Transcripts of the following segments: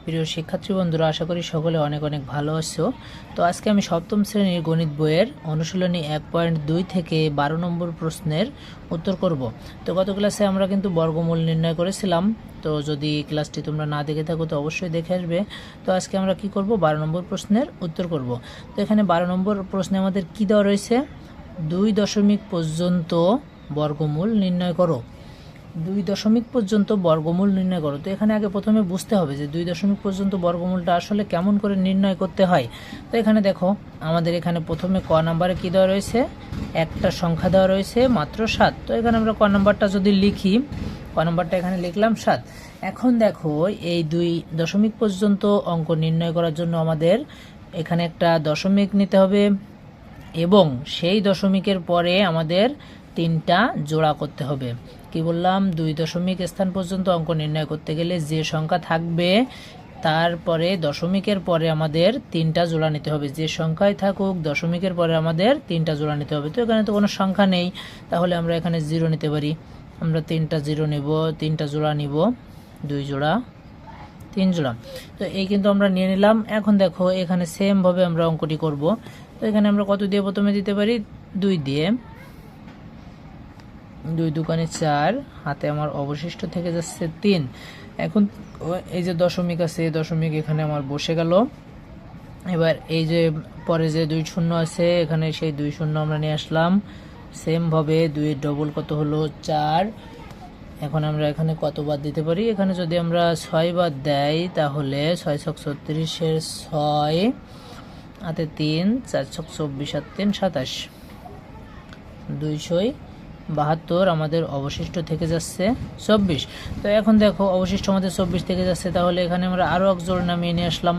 প্রিয় শিক্ষার্থী বন্ধুরা, আশা করি সকলে অনেক অনেক ভালো আছো। তো আজকে আমি সপ্তম শ্রেণীর গণিত বইয়ের অনুশীলনী 1.2 থেকে 12 নম্বর প্রশ্নের উত্তর করব। তো গত ক্লাসে আমরা কিন্তু বর্গমূল নির্ণয় করেছিলাম। তো যদি ক্লাসটি তোমরা না দেখে থাকো তো অবশ্যই দেখে আসবে। তো আজকে আমরা কি করব, 12 নম্বর প্রশ্নের উত্তর করব। তো এখানে 12 নম্বর প্রশ্নে আমাদের কি দেওয়া রয়েছে, 2 দশমিক পর্যন্ত বর্গমূল নির্ণয় করো। 2 দশমিক পর্যন্ত বর্গমূল নির্ণয় করো। তো এখানে আগে প্রথমে বুঝতে হবে যে 2 দশমিক পর্যন্ত বর্গমূলটা আসলে কেমন করে নির্ণয় করতে হয়। তো এখানে দেখো, আমাদের এখানে প্রথমে ক নাম্বারে কি দেওয়া রয়েছে, একটা সংখ্যা দেওয়া রয়েছে মাত্র 7। তো এখানে আমরা ক নাম্বারটা যদি লিখি, ক নাম্বারটা এখানে লিখলাম 7। এখন দেখো, এই 2 দশমিক পর্যন্ত অঙ্ক নির্ণয় করার জন্য আমাদের এখানে একটা দশমিক নিতে হবে এবং সেই দশমিকের পরে আমাদের 3টা জোড়া করতে হবে। কি বললাম, 2 দশমিক স্থান পর্যন্ত অঙ্ক নির্ণয় করতে গেলে যে সংখ্যা থাকবে তারপরে দশমিকের পরে আমাদের 3টা জোড়া নিতে হবে। যে সংখ্যায় থাকুক দশমিকের পরে আমাদের 3টা জোড়া নিতে হবে। তো এখানে তো কোনো সংখ্যা নেই, তাহলে আমরা এখানে 0 নিতে পারি। আমরা 3টা 0 নেব, 3টা জোড়া নিব, 2 জোড়া, 3 জোড়া। তো এই কিন্তু আমরা নিয়ে নিলাম। এখন দেখো, এখানে সেমভাবে আমরা অঙ্কটি করব। তো এখানে আমরা কত দিয়ে প্রথমে দিতে পারি, 2 দিয়ে। 2 দুগুণে 4, হাতে আমার অবশিষ্ট থেকে যাচ্ছে 3। এখন এই যে দশমিক আছে, দশমিক এখানে আমার বসে গেল। এবার এই যে পরে যে 2 শূন্য আছে, এখানে সেই 2 শূন্য আমরা নিয়ে আসলাম। সেমভাবে 2 এর ডবল কত হলো, 4। এখন আমরা এখানে কত বাদ দিতে পারি, এখানে যদি আমরা 6 বাদ দেই তাহলে 6 ছক 36 এর 6, হাতে 3, 4 ছক 24 আর 3 27, 272 আমাদের অবশিষ্ট থেকে যাচ্ছে 24। তো এখন দেখো, অবশিষ্ট আমাদের 24 থেকে যাচ্ছে, তাহলে এখানে আমরা আরও এক জোড় নামিয়ে নিয়ে আসলাম।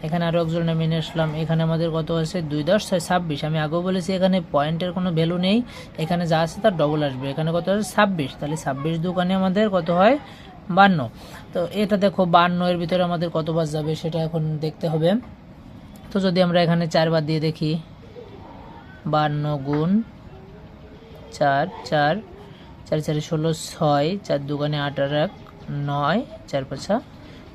এখানে আরও এক জোড় নামিয়ে নিয়ে আসলাম। এখানে আমাদের কত আছে, 2 10 6 26। আমি আগেও বলেছি এখানে পয়েন্টের কোনো ভ্যালু নেই, এখানে যা আছে তার ডবল আসবে। এখানে কত আছে, 26। তাহলে 26 দুগুণে আমাদের কত হয়, 52। তো এটা দেখো, 52 এর ভিতরে আমাদের কত বার যাবে সেটা এখন দেখতে হবে। তো যদি আমরা এখানে 4 বার দিয়ে দেখি, 52 গুণ 4, 4 4 4 16, 6, 4 দুগুণে 8 আর 1 9, 4 5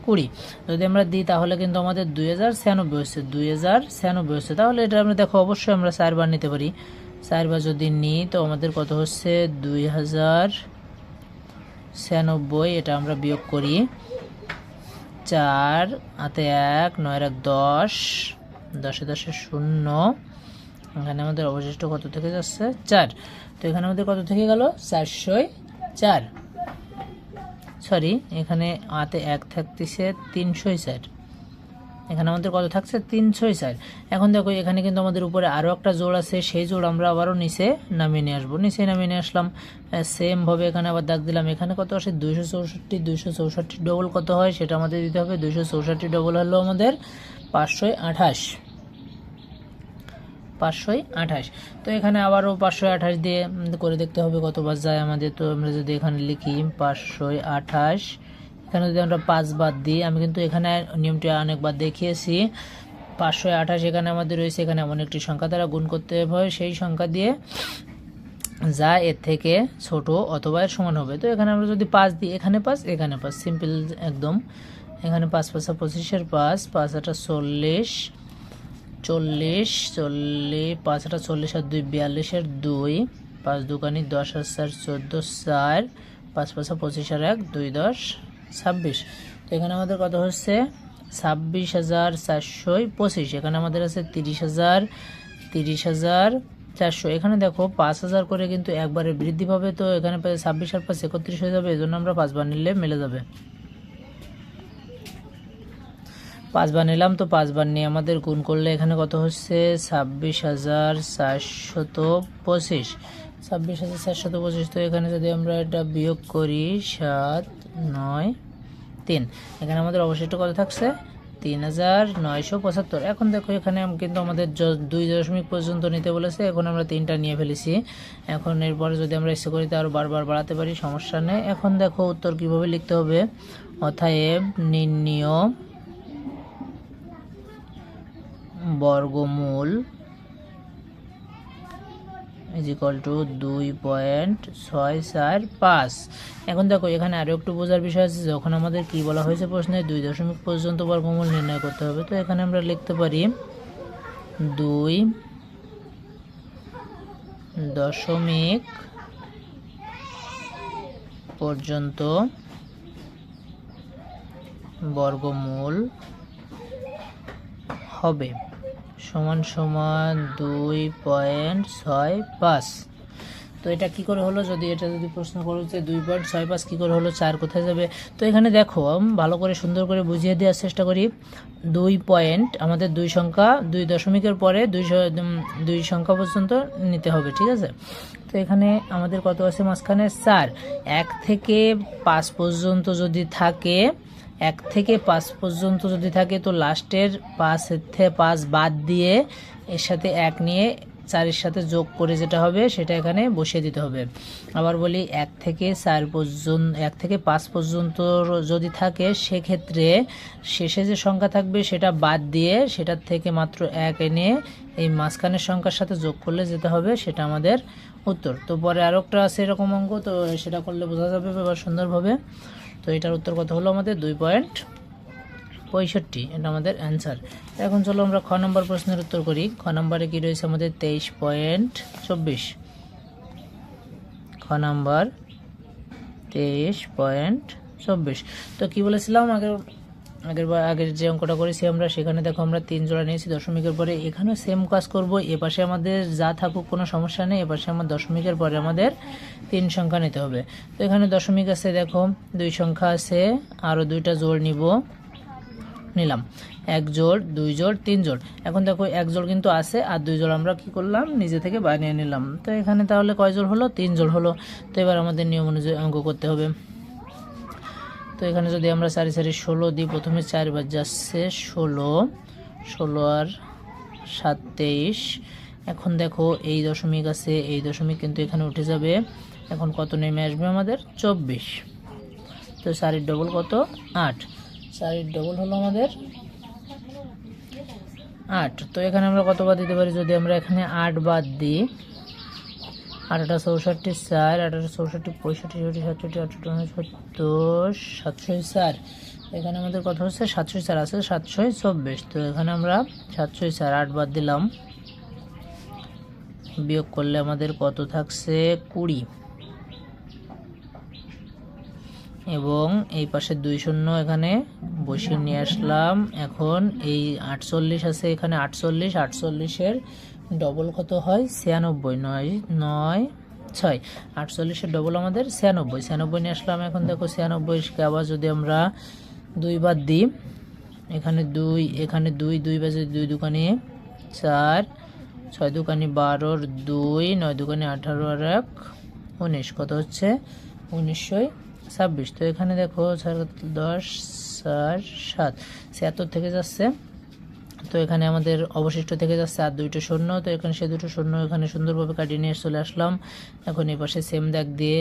20। যদি আমরা দিই তাহলে কিন্তু আমাদের 2096 হচ্ছে, 2096 হচ্ছে। তাহলে এটা আমরা দেখো, অবশ্যই আমরা 4 বার নিতে পারি। 4 বার যদি নিই তো আমাদের কত হচ্ছে, 2096। এটা আমরা বিয়োগ করি, 4 হাতে 1, 9 আর 1 10, 10 এ 10 শূন্য। এখানে আমাদের অবশিষ্ট কত থেকে যাচ্ছে, 4। তো এখানে আমাদের কত থেকে গেল, 404। সরি, এখানে হাতে 1 থাকতেছে 304। এখানে আমাদের কত থাকছে, 304। এখন দেখো, এখানে কিন্তু আমাদের উপরে আরও একটা জোড় আছে, সেই জোড় আমরা আবারও নিচে নামিয়ে নিয়ে আসবো। নিচে নামিয়ে নিয়ে আসলাম, সেমভাবে এখানে আবার দাগ দিলাম। এখানে কত আসে, 264। 264 ডবল কত হয় সেটা আমাদের দিতে হবে। 264 ডবল হলো আমাদের 528। 528। তো এখানে আবারও 528 দিয়ে করে দেখতে হবে কতবার যায় আমাদের। তো আমরা যদি এখানে লিখি 528, এখানে যদি আমরা 5 বাদ দিই, আমি কিন্তু এখানে নিয়মটি অনেকবার দেখিয়েছি। 528 এখানে আমাদের রয়েছে, এখানে এমন একটি সংখ্যা দ্বারা গুণ করতে হয়, সেই সংখ্যা দিয়ে যা এর থেকে ছোট অথবা এর সমান হবে। তো এখানে আমরা যদি 5 দিই, এখানে 5, এখানে 5, সিম্পল একদম। এখানে 5 5 25-এর 5, 5 8 40, 40 40, 5 8 40 আর 2 42-এর 2, 5 দুগুণে 10 আর 4 14, 4, 5 5 25 আর 1 2 10 26। তো এখানে আমাদের কত হচ্ছে, 26,425। এখানে আমাদের আছে 30,400। এখানে দেখো 5,000 করে কিন্তু একবারে বৃদ্ধি পাবে। তো এখানে 26 আর 5 31 হয়ে যাবে, এজন্য আমরা 5 বার নিলে মিলে যাবে। 5 বার নিলাম, তো 5 বার নিয়ে আমাদের গুণ করলে এখানে কত হচ্ছে, 26,425। 26,425। তো এখানে যদি আমরা এটা বিয়োগ করি, 7 9 3, এখানে আমাদের অবশিষ্ট কত থাকছে, 3,975। এখন দেখো, এখানে কিন্তু আমাদের 2 দশমিক পর্যন্ত নিতে বলেছে, এখন আমরা 3টা নিয়ে ফেলেছি। এখন এরপরে যদি আমরা ইচ্ছে করি আরও বারবার বাড়াতে পারি, সমস্যা নেই। এখন দেখো উত্তর কিভাবে লিখতে হবে, অতএব নির্ণীয় বর্গমূল ইজ ইকুয়াল টু 2.645। এখন দেখো এখানে আরও একটু বোঝার বিষয় আছে, যখন আমাদের কি বলা হয়েছে প্রশ্নে 2 দশমিক পর্যন্ত বর্গমূল নির্ণয় করতে হবে, তো এখানে আমরা লিখতে পারি 2 দশমিক পর্যন্ত বর্গমূল হবে সমান সমান 2.65। তো এটা কি করে হলো, যদি প্রশ্ন করো যে 2.65 কি করে হলো, 4 কোথায় যাবে? তো এখানে দেখো ভালো করে সুন্দর করে বুঝিয়ে দেওয়ার চেষ্টা করি। 2 পয়েন্ট আমাদের 2 সংখ্যা, 2 দশমিকের পরে 2 সংখ্যা পর্যন্ত নিতে হবে, ঠিক আছে? তো এখানে আমাদের কত আছে মাঝখানে? 4। 1 থেকে 5 পর্যন্ত যদি থাকে, 1 থেকে 5 পর্যন্ত যদি থাকে, তো লাস্টের 5 বাদ দিয়ে এর সাথে 1 নিয়ে 4-এর সাথে যোগ করে যেটা হবে সেটা এখানে বসিয়ে দিতে হবে। আবার বলি 1 থেকে 4 পর্যন্ত, 1 থেকে 5 পর্যন্ত যদি থাকে, সেক্ষেত্রে শেষে যে সংখ্যা থাকবে সেটা বাদ দিয়ে সেটার থেকে মাত্র 1 এনে এই মাঝখানের সংখ্যার সাথে যোগ করলে যেটা হবে সেটা আমাদের উত্তর। তো পরে আরও একটা আছে এরকম অঙ্ক, তো সেটা করলে বোঝা যাবে এবার সুন্দরভাবে। তো এটার উত্তর কত হলো আমাদের? 2.65, এটা আমাদের অ্যান্সার। এখন চলো আমরা খ নম্বর প্রশ্নের উত্তর করি। খ নম্বরে কি রয়েছে আমাদের? 23.24। খ নম্বর 23.24। তো কি বলেছিলাম আগের যে অঙ্কটা করেছি আমরা, সেখানে দেখো আমরা 3 জোড়া নিয়েছি দশমিকের পরে। এখানে সেম কাজ করব, এপাশে আমাদের যা থাকুক কোনো সমস্যা নেই, এপাশে আমার দশমিকের পরে আমাদের 3 সংখ্যা নিতে হবে। তো এখানে দশমিক আছে, দেখো 2 সংখ্যা আছে, আরও 2টা জোড় নিলাম। 1 জোড়, 2 জোড়, 3 জোড়। এখন দেখো 1 জোড় কিন্তু আছে, আর 2 জোড় আমরা কি করলাম? নিজে থেকে বানিয়ে নিলাম। তো এখানে তাহলে কয় জোড় হলো? 3 জোড় হলো। তো এবার আমাদের নিয়ম অনুযায়ী অঙ্ক করতে হবে। তো এখানে যদি আমরা 4 4 16 দিই, প্রথমে 4 বার যাচ্ছে 16 আর 7 23। এখন দেখো এই দশমিক আছে, এই দশমিক কিন্তু এখানে উঠে যাবে। এখন কত নেমে আসবে আমাদের? 24। তো 4 এর ডবল কত? 8। 4 এর ডবল হলো আমাদের 8। তো এখানে আমরা কত বাদ দিতে পারি? যদি আমরা এখানে 8 বাদ দিই, 8 8 64, 4 8 8 64, 65 67 68 70 704। এখানে আমাদের কত হচ্ছে? 704 আছে, 724। তো এখানে আমরা 704, 8 বাদ দিলাম, বিয়োগ করলে আমাদের কত থাকছে? 20। এবং এই পাশে 2 শূন্য এখানে বসিয়ে নিয়ে আসলাম। এখন এই 48 আছে, এখানে 48 এর ডবল কত হয়? 96। 9 9 6, 48 এর ডবল আমাদের 96। 96 নিয়ে আসলাম। এখন দেখো 96কে আবার যদি আমরা 2 বাদ দিই, এখানে 2, এখানে 2, 2 বাজে 2 দুকানে 4, 6 দুকানে 12, 2 9 দুকানে 18 আর 1 19, কত হচ্ছে? 1926। তো এখানে দেখো 10 4 7, 76 থেকে যাচ্ছে। তো এখানে আমাদের অবশিষ্ট থেকে যাচ্ছে আর 2টো শূন্য। তো এখানে সে 2টো শূন্য এখানে সুন্দরভাবে কাটিয়ে নিয়ে চলে আসলাম। এখন এই পাশে সেম দাগ দিয়ে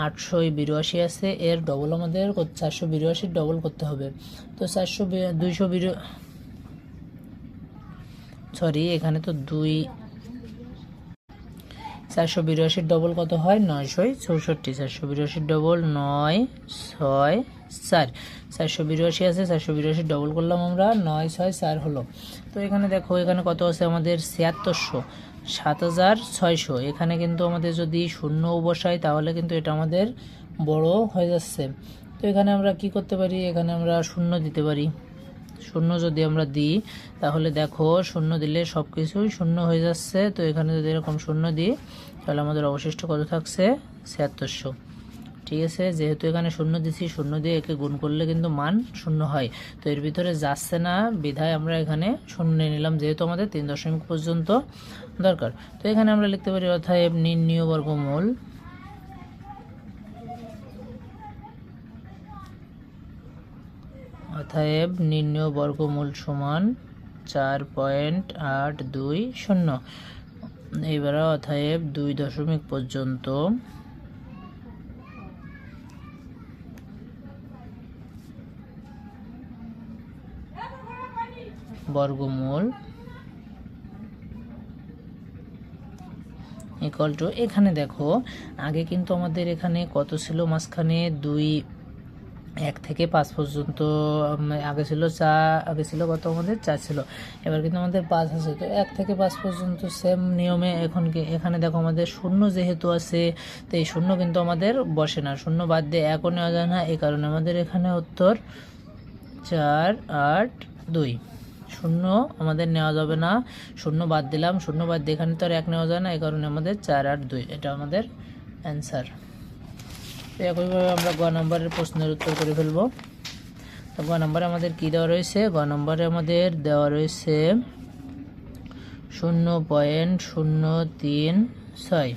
882 আছে, এর ডবল আমাদের 482 ডবল করতে হবে। তো 482 ডবল কত হয়? 964। 482 ডবল 9 6 4, 482 আছে, 482 ডবল করলাম আমরা, 9 6 4 হলো। তো এখানে দেখো এখানে কত আছে আমাদের? 7600, 7600। এখানে কিন্তু আমাদের যদি শূন্য বসাই তাহলে কিন্তু এটা আমাদের বড় হয়ে যাচ্ছে। তো এখানে আমরা কি করতে পারি? এখানে আমরা শূন্য দিতে পারি। শূন্য যদি আমরা দিই তাহলে দেখো শূন্য দিলে সব কিছুই শূন্য হয়ে যাচ্ছে। তো এখানে যদি এরকম শূন্য দিই তাহলে আমাদের অবশিষ্ট কত থাকছে? 7600। ঠিক আছে, যেহেতু এখানে শূন্য দিছি, শূন্য দিয়ে একে গুণ করলে কিন্তু মান শূন্য হয়। তো এর ভিতরে যাচ্ছে না বিধায় আমরা এখানে শূন্য নিয়ে নিলাম, যেহেতু আমাদের 3 দশমিক পর্যন্ত দরকার। তো এখানে আমরা লিখতে পারি অতএব নির্ণীয় বর্গমূল সমান 4.820। এবারে অতএব 2 দশমিক পর্যন্ত বর্গমূল ইকুয়াল টু, এখানে দেখো আগে কিন্তু আমাদের এখানে কত ছিল, মাঝখানে 2 1 থেকে 5 পর্যন্ত আগে ছিল কত, আমাদের 4 ছিল, এবার কিন্তু আমাদের 5 আছে। তো 1 থেকে 5 পর্যন্ত সেম নিয়মে এখানে দেখো আমাদের শূন্য যেহেতু আছে, তো এই শূন্য কিন্তু আমাদের বসে না, শূন্য বাদ দিয়ে 1ও নেওয়া যায় না, এই কারণে আমাদের এখানে উত্তর 4 8 2। শূন্য আমাদের নেওয়া যাবে না, শূন্য বাদ দিলাম, শূন্য বাদ দিয়ে এখানে তো আর 1 নেওয়া যায় না, এই কারণে আমাদের 4 8 2, এটা আমাদের অ্যান্সার। তো একইভাবে আমরা গ নম্বরের প্রশ্নের উত্তর করে ফেলব। তো গ নম্বরে আমাদের কি দেওয়া রয়েছে, গ নম্বরে আমাদের দেওয়া রয়েছে 0.036।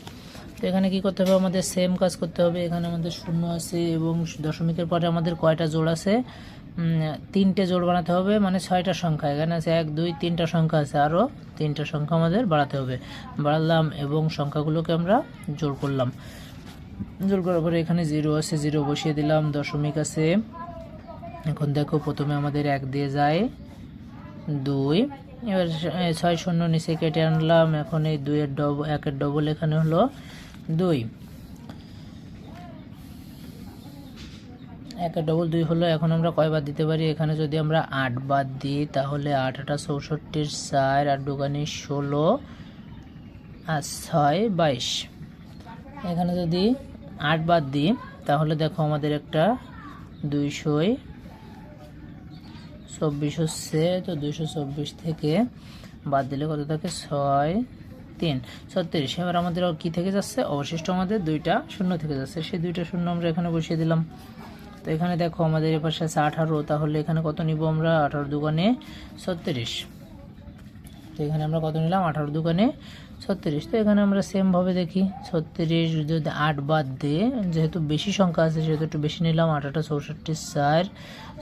তো এখানে কি করতে হবে, আমাদের সেম কাজ করতে হবে। এখানে আমাদের শূন্য আছে এবং দশমিকের পরে আমাদের কয়টা জোড় আছে, 3টে জোড় বানাতে হবে, মানে 6টা সংখ্যা। এখানে আছে 1 2 3টা সংখ্যা আছে, আরও 3টা সংখ্যা আমাদের বাড়াতে হবে। বাড়ালাম এবং সংখ্যাগুলোকে আমরা জোড় করলাম, জোড় করার পরে এখানে 0 আছে, 0 বসিয়ে দিলাম, দশমিক আছে। এখন দেখো প্রথমে আমাদের 1 দিয়ে যায় 2, এবার 6 শূন্য নিচে কেটে আনলাম। এখন এই 2 এর ডবল, 1 এর ডবল এখানে হলো 2, 1 এর ডবল 2 হলো। এখন আমরা কয় বাদ দিতে পারি, এখানে যদি আমরা 8 বাদ দিই তাহলে 8 8 64 4 8 2 16 আর 6 22। এখানে যদি 8 বাদ দিই তাহলে দেখো আমাদের একটা 224 হচ্ছে। তো 224 থেকে বাদ দিলে কত থাকে, 6 3 36। এবার আমাদের কি থেকে যাচ্ছে, অবশিষ্ট আমাদের 2টা শূন্য থেকে যাচ্ছে, সেই 2টা শূন্য আমরা এখানে বসিয়ে দিলাম। তো এখানে দেখো আমাদের এর পাশে আছে 18, তাহলে এখানে কত নিব আমরা, 18 2 36। তো এখানে আমরা কত নিলাম, 18 2 36। তো এখানে আমরা সেমভাবে দেখি, 36 যদি 8 বাদ দিয়ে, যেহেতু বেশি সংখ্যা আছে সেহেতু একটু বেশি নিলাম, 8 8 64 4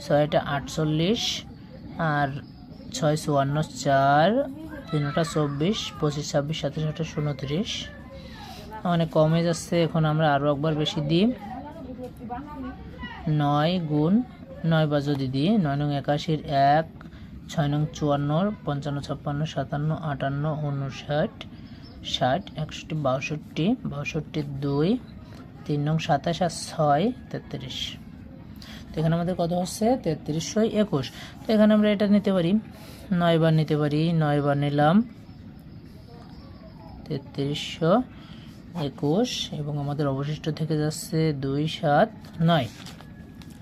6 8 48 আর 6 54 4 3 8 24 25 26 27 28 29, অনেক কমে যাচ্ছে। এখন আমরা আরও একবার বেশি দিই, 9 গুণ 9 বার যদি দিই, 9 নং 81 1 6 নং 54 55 56 57 58 59 60 61 62 2 3 নং 27 আর 6 33। তো এখানে আমাদের কত হচ্ছে, 3321। তো এখানে আমরা এটা নিতে পারি, 9 বার নিতে পারি, 9 বার নিলাম 3321 এবং আমাদের অবশিষ্ট থেকে যাচ্ছে 2 7 9।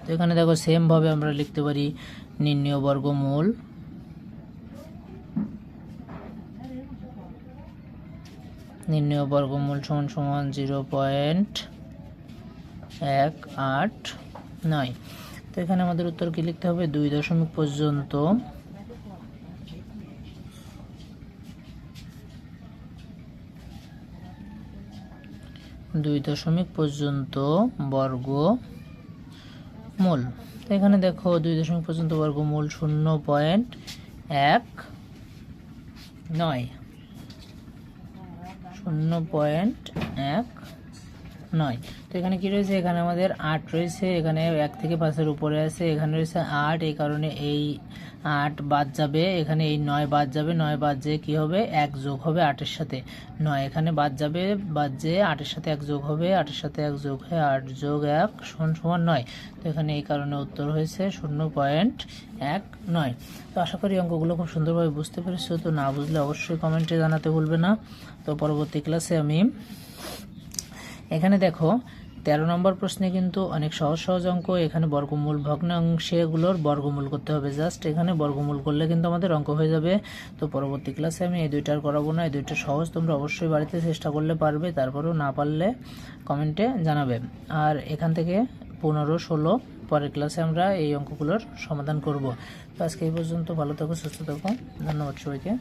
তো এখানে দেখো সেমভাবে আমরা লিখতে পারি নির্ণেয় বর্গমূল, নির্ণেয় বর্গমূল সমান সমান 0.189। তো এখানে আমাদের উত্তর কি লিখতে হবে, 2 দশমিক পর্যন্ত বর্গমূল। তো এখানে দেখো 2 দশমিক পর্যন্ত বর্গমূল 0.19, 0.19। তো এখানে কি রয়েছে, এখানে আমাদের 8 রয়েছে, এখানে 1 থেকে 5-এর উপরে আছে, এখানে রয়েছে 8, এই কারণে এই 8 বাদ যাবে, এখানে এই 9 বাদ যাবে, 9 বাদ যেয়ে কি হবে, 1 যোগ হবে 8-এর সাথে 9, এখানে বাদ যাবে, বাদ যেয়ে 8-এর সাথে 1 যোগ হবে, 8-এর সাথে 1 যোগ হয়ে 8 যোগ 1 সমান 9। তো এখানে এই কারণে উত্তর হয়েছে 0.19। তো আশা করি অঙ্কগুলো খুব সুন্দরভাবে বুঝতে পেরেছো। তো না বুঝলে অবশ্যই কমেন্টে জানাতে ভুলবে না। তো পরবর্তী ক্লাসে আমি এখানে দেখো 13 নম্বর প্রশ্নে কিন্তু অনেক সহজ সহজ অঙ্ক, এখানে বর্গমূল ভগ্নাংশগুলোর বর্গমূল করতে হবে, জাস্ট এখানে বর্গমূল করলে কিন্তু আমাদের অঙ্ক হয়ে যাবে। তো পরবর্তী ক্লাসে আমি এই 2টা করাবো না, এই 2টা সহজ, তোমরা অবশ্যই বাড়িতে চেষ্টা করলে পারবে, তারপরেও না পারলে কমেন্টে জানাবে। আর এখান থেকে 15 16 পরের ক্লাসে আমরা এই অঙ্কগুলোর সমাধান করব। তো আজকে এই পর্যন্ত, ভালো থাকো, সুস্থ থাকো, ধন্যবাদ সবাইকে।